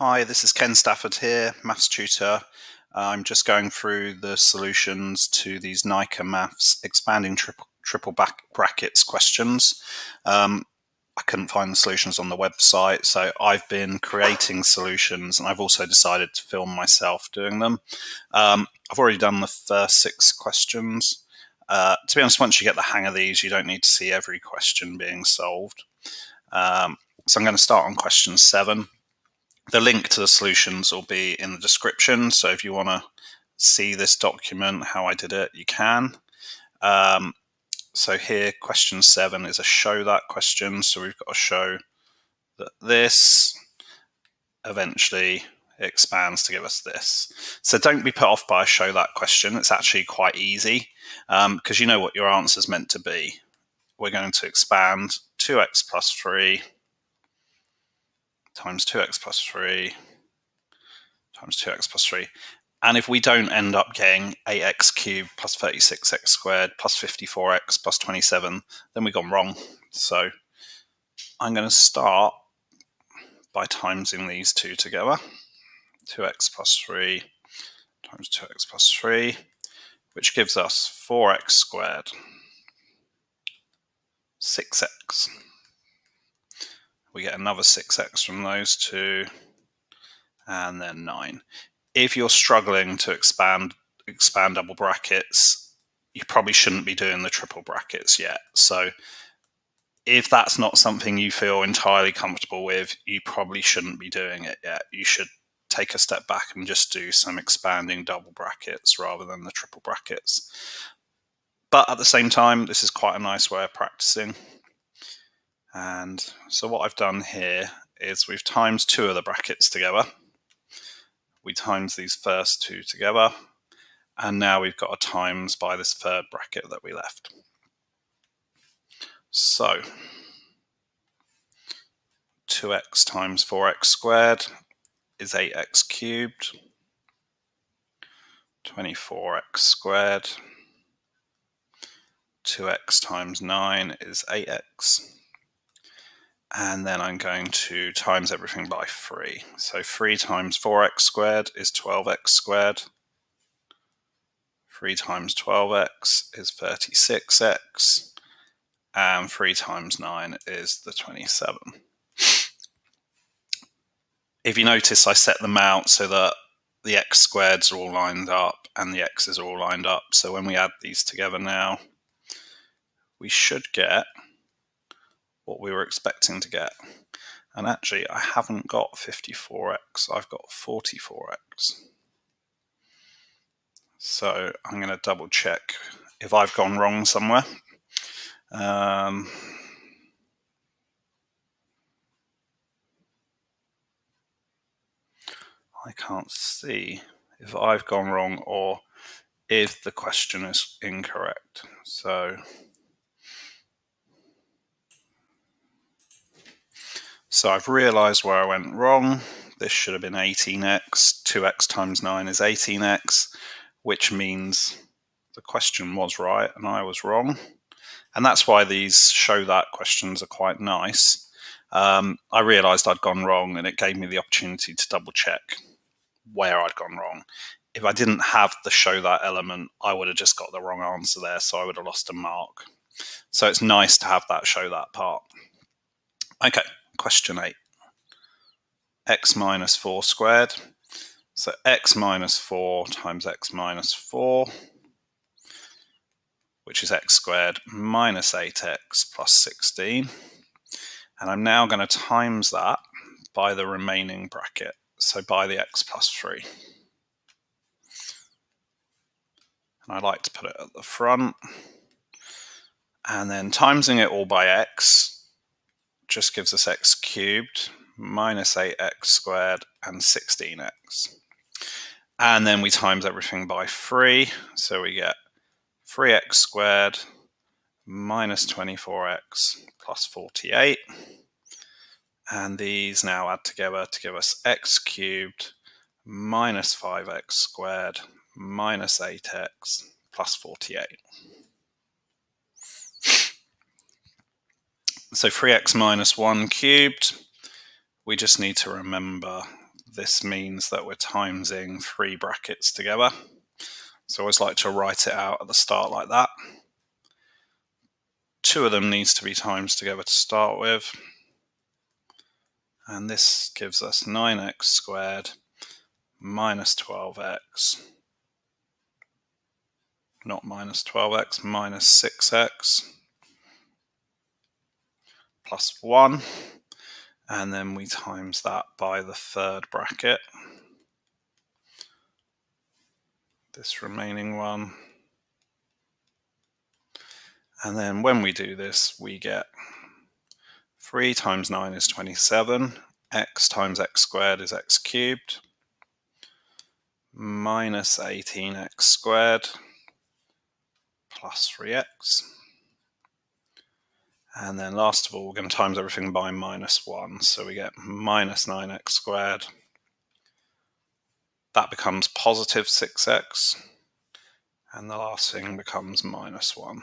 Hi, this is Ken Stafford here, Maths tutor. I'm just going through the solutions to these Naiker Maths expanding triple brackets questions. I couldn't find the solutions on the website, so I've been creating solutions, and I've also decided to film myself doing them. I've already done the first 6 questions. To be honest, once you get the hang of these, you don't need to see every question being solved. So I'm going to start on question 7. The link to the solutions will be in the description, so if you want to see this document, how I did it, you can. So here, question 7 is a show that question, so we've got to show that this eventually expands to give us this. So don't be put off by a show that question. It's actually quite easy because you know what your answer is meant to be. We're going to expand 2x plus 3 times 2x plus 3 times 2x plus 3. And if we don't end up getting 8x cubed plus 36x squared plus 54x plus 27, then we've gone wrong. So I'm going to start by timesing these two together. 2x plus 3 times 2x plus 3, which gives us 4x squared, 6x. We get another 6x from those two, and then 9. If you're struggling to expand double brackets, you probably shouldn't be doing the triple brackets yet. So if that's not something you feel entirely comfortable with, you probably shouldn't be doing it yet. You should take a step back and just do some expanding double brackets rather than the triple brackets. But at the same time, this is quite a nice way of practicing. And so what I've done here is we've times 2 of the brackets together. We times these first 2 together, and now we've got a times by this third bracket that we left. So 2x times 4x squared is 8x cubed, 24x squared, 2x times 9 is 8x, and then I'm going to times everything by 3. So 3 times 4x squared is 12x squared, 3 times 12x is 36x, and 3 times 9 is the 27. If you notice, I set them out so that the x squareds are all lined up and the x's are all lined up. So when we add these together now, we should get what we were expecting to get. And actually, I haven't got 54x, I've got 44x. So I'm going to double check if I've gone wrong somewhere. I can't see if I've gone wrong or if the question is incorrect. So I've realized where I went wrong. This should have been 18x. 2x times 9 is 18x, which means the question was right and I was wrong. And that's why these show that questions are quite nice. I realized I'd gone wrong, and it gave me the opportunity to double check where I'd gone wrong. If I didn't have the show that element, I would have just got the wrong answer there, so I would have lost a mark. So it's nice to have that show that part. Okay, question 8. X minus 4 squared. So x minus 4 times x minus 4, which is x squared minus 8x plus 16. And I'm now going to times that by the remaining bracket, so by the x plus 3. And I like to put it at the front. And then timesing it all by x just gives us x cubed minus 8x squared and 16x. And then we times everything by 3, so we get 3x squared minus 24x plus 48. And these now add together to give us x cubed minus 5x squared minus 8x plus 48. So 3x minus 1 cubed, we just need to remember this means that we're timesing 3 brackets together. So I always like to write it out at the start like that. 2 of them needs to be times together to start with. And this gives us 9x squared minus 12x, not minus 12x, minus 6x plus 1. And then we times that by the 3rd bracket, this remaining one. And then when we do this, we get 3 times 9 is 27, x times x squared is x cubed, minus 18x squared plus 3x. And then last of all, we're going to times everything by minus 1. So we get minus 9x squared. That becomes positive 6x. And the last thing becomes minus 1.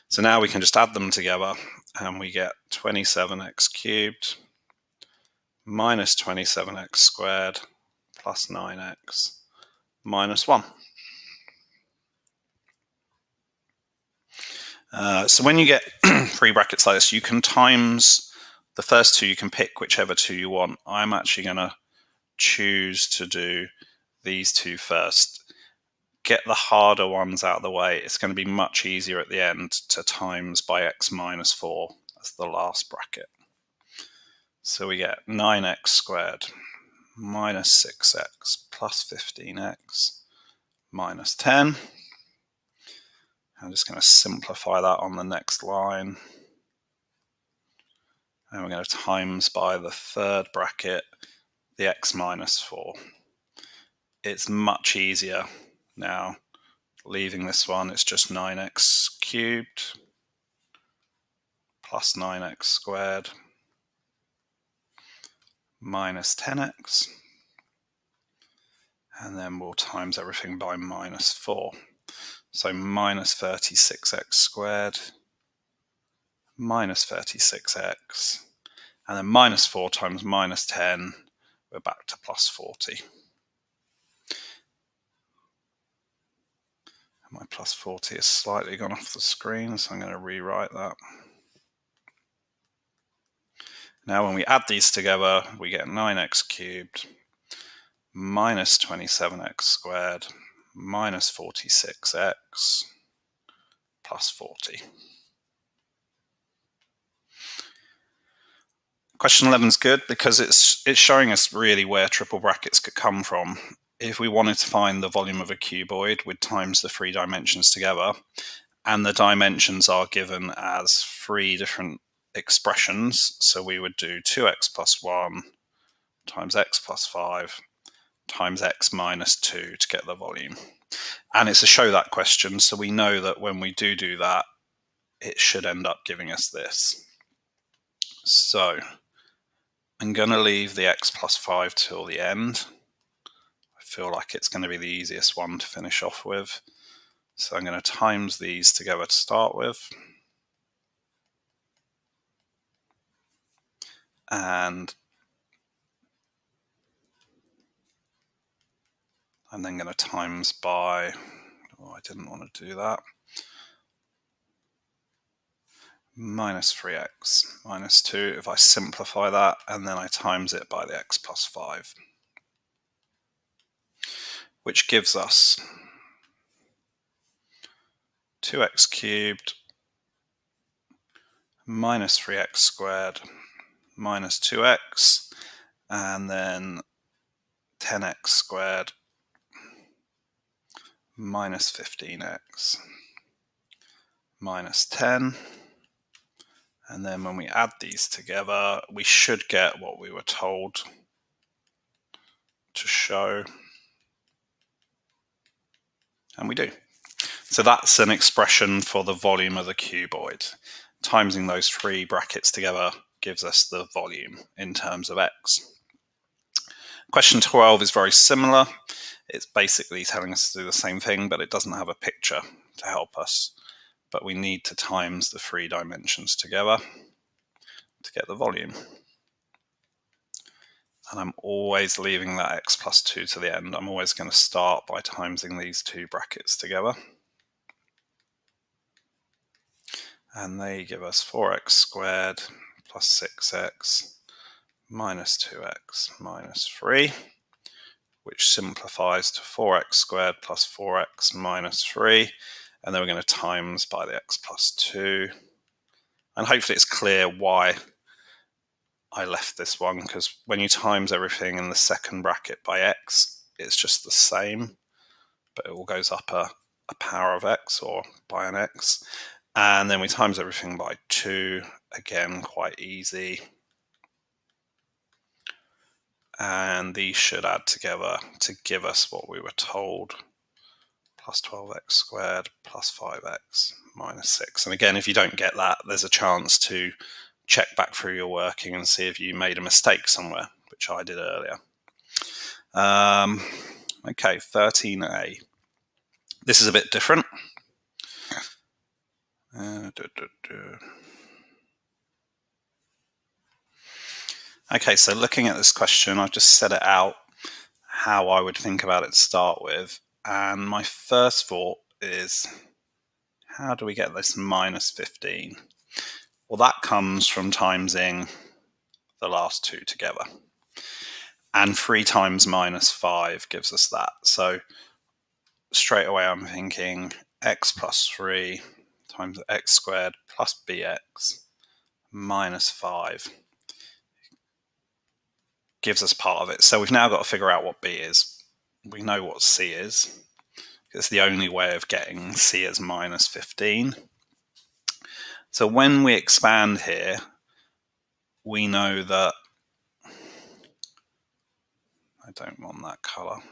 So now we can just add them together and we get 27x cubed minus 27x squared plus 9x minus 1. So when you get 3 brackets like this, you can times the first 2, you can pick whichever 2 you want. I'm actually going to choose to do these 2 first. Get the harder ones out of the way. It's going to be much easier at the end to times by x minus 4 as the last bracket. So we get 9x squared minus 6x plus 15x minus 10. I'm just going to simplify that on the next line. And we're going to times by the 3rd bracket the x minus 4. It's much easier now. Leaving this one, it's just 9x cubed plus 9x squared minus 10x. And then we'll times everything by minus 4. So minus 36x squared minus 36x. And then minus 4 times minus 10, we're back to plus 40. My plus 40 has slightly gone off the screen, so I'm going to rewrite that. Now when we add these together, we get 9x cubed minus 27x squared minus 46x plus 40. Question 11 is good because it's showing us really where triple brackets could come from. If we wanted to find the volume of a cuboid, we'd times the 3 dimensions together, and the dimensions are given as 3 different expressions. So we would do 2x plus 1 times x plus 5 times x minus 2 to get the volume. And it's a show that question, so we know that when we do that, it should end up giving us this. So I'm going to leave the x plus 5 till the end. I feel like it's going to be the easiest one to finish off with. So I'm going to times these together to start with. And I'm then going to times by, I didn't want to do that, minus 3x minus 2 if I simplify that, and then I times it by the x plus 5, which gives us 2x cubed minus 3x squared minus 2x, and then 10x squared minus 15x minus 10. And then when we add these together, we should get what we were told to show. And we do. So that's an expression for the volume of the cuboid. Timesing those 3 brackets together gives us the volume in terms of x. Question 12 is very similar. It's basically telling us to do the same thing, but it doesn't have a picture to help us. But we need to times the 3 dimensions together to get the volume. And I'm always leaving that x plus 2 to the end. I'm always going to start by timesing these two brackets together. And they give us 4x squared plus 6x minus 2x minus 3, which simplifies to 4x squared plus 4x minus 3. And then we're going to times by the x plus 2. And hopefully it's clear why I left this one, because when you times everything in the second bracket by x, it's just the same, but it all goes up a power of x or by an x. And then we times everything by 2, again, quite easy. And these should add together to give us what we were told, plus 12x squared plus 5x minus 6. And again, if you don't get that, there's a chance to check back through your working and see if you made a mistake somewhere, which I did earlier. Okay, 13a. This is a bit different. Okay, so looking at this question, I've just set it out how I would think about it to start with. And my first thought is, how do we get this minus 15? Well, that comes from timesing the last two together. And 3 times minus 5 gives us that. So straight away I'm thinking x plus 3 times x squared plus bx minus 5 gives us part of it. So we've now got to figure out what b is. We know what c is. It's the only way of getting c as minus 15. So when we expand here, we know that I don't want that color. I'm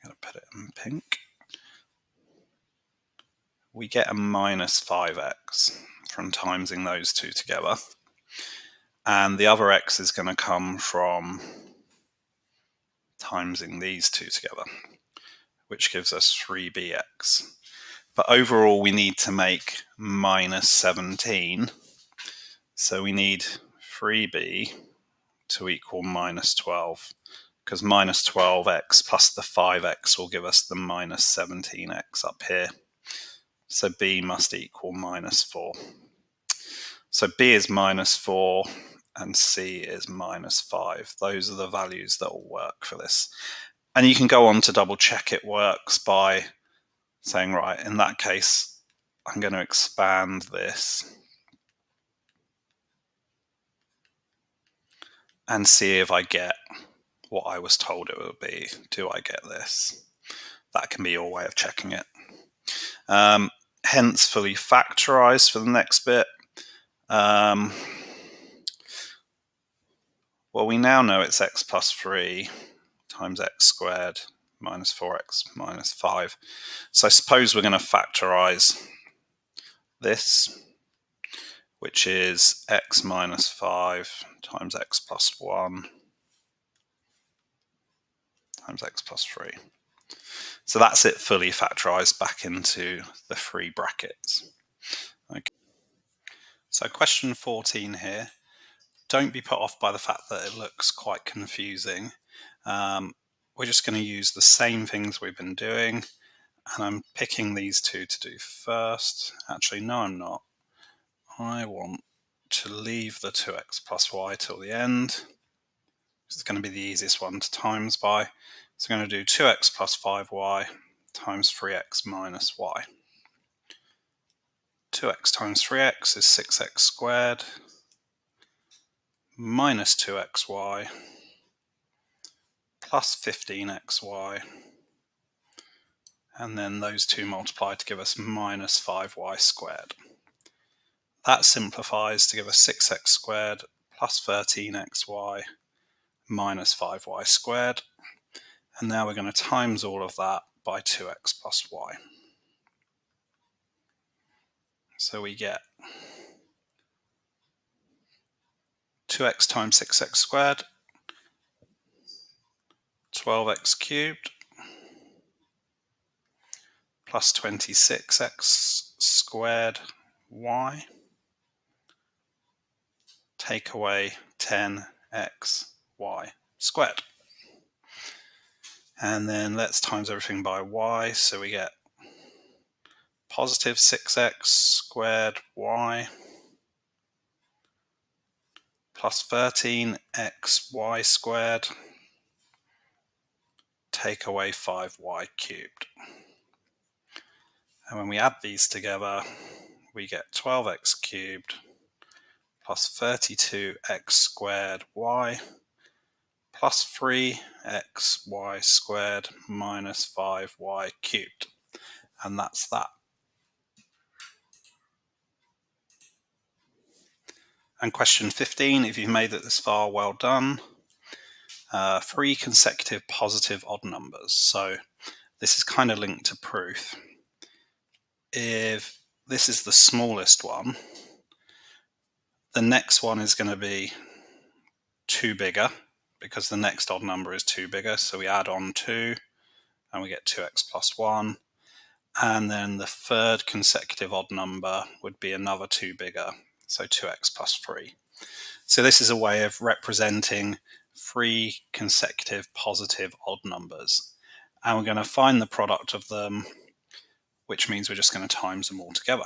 going to put it in pink. We get a minus 5x from timesing those two together. And the other x is going to come from timesing these two together, which gives us 3bx. But overall, we need to make minus 17. So we need 3b to equal minus 12, because minus 12x plus the 5x will give us the minus 17x up here. So b must equal minus 4. So b is minus 4 and c is minus 5. Those are the values that will work for this. And you can go on to double check it works by saying, right, in that case, I'm going to expand this and see if I get what I was told it would be. Do I get this? That can be your way of checking it. Hence, fully factorized for the next bit. Well, we now know it's x plus 3 times x squared minus 4x minus 5. So I suppose we're going to factorize this, which is x minus 5 times x plus 1 times x plus 3. So that's it fully factorized back into the 3 brackets. Okay. So question 14 here. Don't be put off by the fact that it looks quite confusing. We're just going to use the same things we've been doing, and I'm picking these two to do first. Actually, no, I'm not. I want to leave the 2x plus y till the end. It's going to be the easiest one to times by. So I'm going to do 2x plus 5y times 3x minus y. 2x times 3x is 6x squared minus 2xy plus 15xy, and then those two multiply to give us minus 5y squared. That simplifies to give us 6x squared plus 13xy minus 5y squared. And now we're going to times all of that by 2x plus y. So we get 2x times 6x squared, 12x cubed, plus 26x squared y, take away 10x x, y squared. And then let's times everything by y, so we get positive 6x squared y plus 13xy squared, take away 5y cubed. And when we add these together, we get 12x cubed plus 32x squared y plus 3xy squared minus 5y cubed. And that's that. And question 15, if you've made it this far, well done. 3 consecutive positive odd numbers. So this is kind of linked to proof. If this is the smallest one, the next one is going to be 2 bigger because the next odd number is 2 bigger. So we add on 2 and we get 2x plus 1. And then the third consecutive odd number would be another 2 bigger, so 2x plus 3. So this is a way of representing 3 consecutive positive odd numbers. And we're going to find the product of them, which means we're just going to times them all together.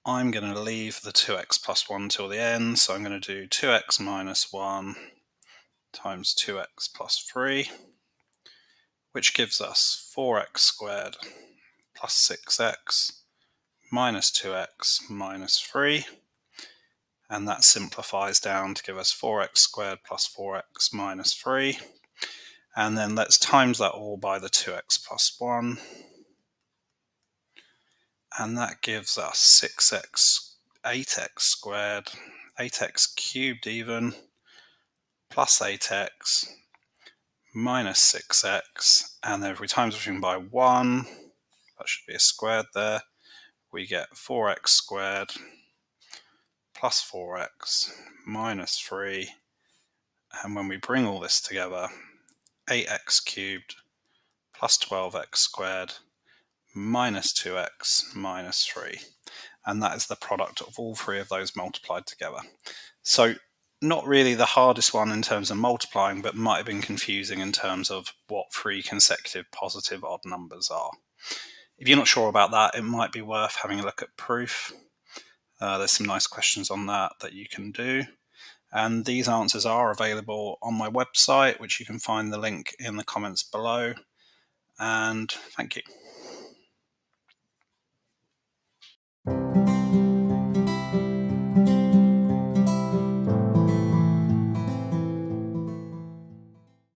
I'm going to leave the 2x plus 1 till the end, so I'm going to do 2x minus 1 times 2x plus 3, which gives us 4x squared plus 6x minus 2x minus 3, and that simplifies down to give us 4x squared plus 4x minus 3, and then let's times that all by the 2x plus 1, and that gives us 8x squared, 8x cubed even, plus 8x minus 6x, and then if we times everything by 1, that should be a squared there, we get 4x squared plus 4x minus 3, and when we bring all this together, 8x cubed plus 12x squared minus 2x minus 3, and that is the product of all 3 of those multiplied together. So not really the hardest one in terms of multiplying, but might have been confusing in terms of what 3 consecutive positive odd numbers are. If you're not sure about that, it might be worth having a look at proof. There's some nice questions on that you can do. And these answers are available on my website, which you can find the link in the comments below. And thank you.